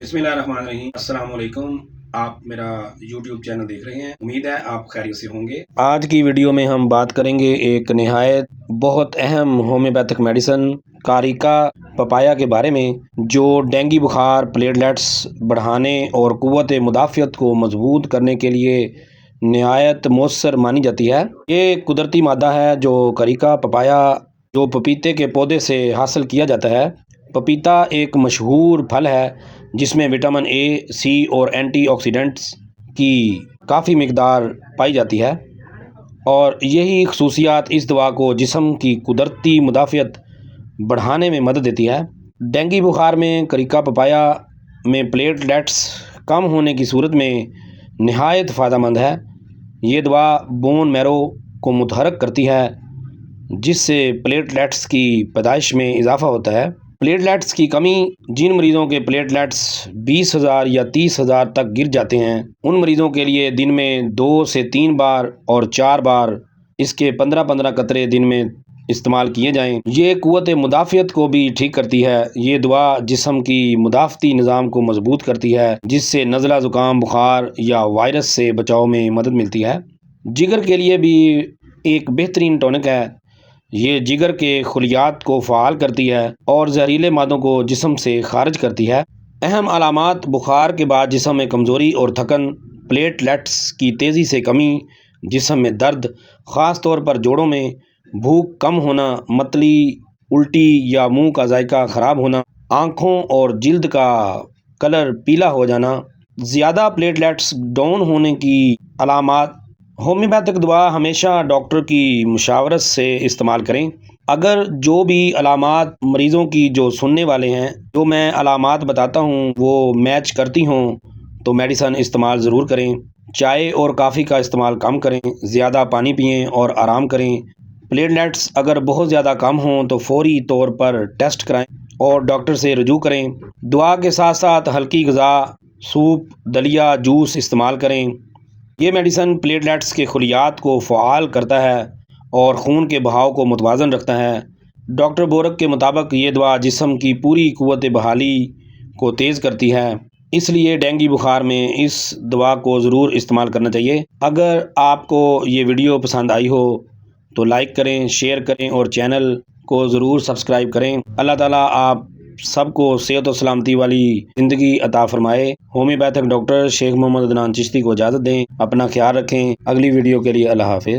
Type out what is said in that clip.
बिस्मिल्लाहिर्रहमानिर्रहीम। अस्सलाम वालेकुम। आप मेरा YouTube चैनल देख रहे हैं, उम्मीद है आप खैरियत से होंगे। आज की वीडियो में हम बात करेंगे एक नहायत बहुत अहम होम्योपैथिक मेडिसिन कारिका पपाया के बारे में, जो डेंगू बुखार, प्लेटलेट्स बढ़ाने और क़ुव्वत मुदाफ़ियत को मजबूत करने के लिए नहायत मौसर मानी जाती है। ये कुदरती मादा है जो कारिका पपाया, जो पपीते के पौधे से हासिल किया जाता है। पपीता एक मशहूर फल है जिसमें विटामिन ए, सी और एंटीऑक्सीडेंट्स की काफ़ी मिकदार पाई जाती है, और यही खसूसियात इस दवा को जिस्म की कुदरती मुदाफ़ियत बढ़ाने में मदद देती है। डेंगू बुखार में कारिका पपाया में प्लेटलेट्स कम होने की सूरत में नहायत फ़ायदेमंद है। ये दवा बोन मैरो को मुतहरक करती है, जिससे प्लेटलेट्स की पैदाइश में इजाफ़ा होता है। प्लेटलेट्स की कमी, जिन मरीज़ों के प्लेटलेट्स 20,000 या 30,000 तक गिर जाते हैं, उन मरीज़ों के लिए दिन में 2 से 3 बार और 4 बार इसके 15-15 कतरे दिन में इस्तेमाल किए जाएं। ये क़ुव्वत मुदाफ़ियत को भी ठीक करती है। ये दवा जिस्म की मुदाफ़ती निज़ाम को मजबूत करती है, जिससे नज़ला, ज़ुकाम, बुखार या वायरस से बचाव में मदद मिलती है। जिगर के लिए भी एक बेहतरीन टॉनिक है। ये जिगर के खलियात को फ़ाल करती है और जहरीले मादों को जिस्म से खारिज करती है। अहम अलामात: बुखार के बाद जिस्म में कमज़ोरी और थकन, प्लेटलेट्स की तेज़ी से कमी, जिस्म में दर्द, ख़ास तौर पर जोड़ों में, भूख कम होना, मतली, उल्टी या मुंह का जायका ख़राब होना, आँखों और जिल्द का कलर पीला हो जाना, ज़्यादा प्लेटलेट्स डाउन होने की अलामात। होम्योपैथिक दवा हमेशा डॉक्टर की मुशावरत से इस्तेमाल करें। अगर जो भी अलामात मरीज़ों की जो सुनने वाले हैं, जो मैं अलामात बताता हूँ, वो मैच करती हों, तो मेडिसिन इस्तेमाल ज़रूर करें। चाय और कॉफ़ी का इस्तेमाल कम करें, ज़्यादा पानी पिएं और आराम करें। प्लेटलेट्स अगर बहुत ज़्यादा कम हों तो फौरी तौर पर टेस्ट कराएं और डॉक्टर से रजू करें। दवा के साथ साथ हल्की ग़िज़ा, सूप, दलिया, जूस इस्तेमाल करें। ये मेडिसिन प्लेटलेट्स के खलियात को फ़ाल करता है और ख़ून के बहाव को मुतवाज़न रखता है। डॉक्टर बोरक के मुताबिक ये दवा जिस्म की पूरी क़ुव्वत बहाली को तेज़ करती है, इसलिए डेंगू बुखार में इस दवा को ज़रूर इस्तेमाल करना चाहिए। अगर आपको ये वीडियो पसंद आई हो तो लाइक करें, शेयर करें और चैनल को ज़रूर सब्सक्राइब करें। अल्लाह ताला आप सबको सेहत और सलामती वाली ज़िंदगी अता फ़रमाए। होम्योपैथिक डॉक्टर शेख मोहम्मद अदनान चिश्ती को इजाज़त दें। अपना ख्याल रखें। अगली वीडियो के लिए अल्लाह हाफ़िज़।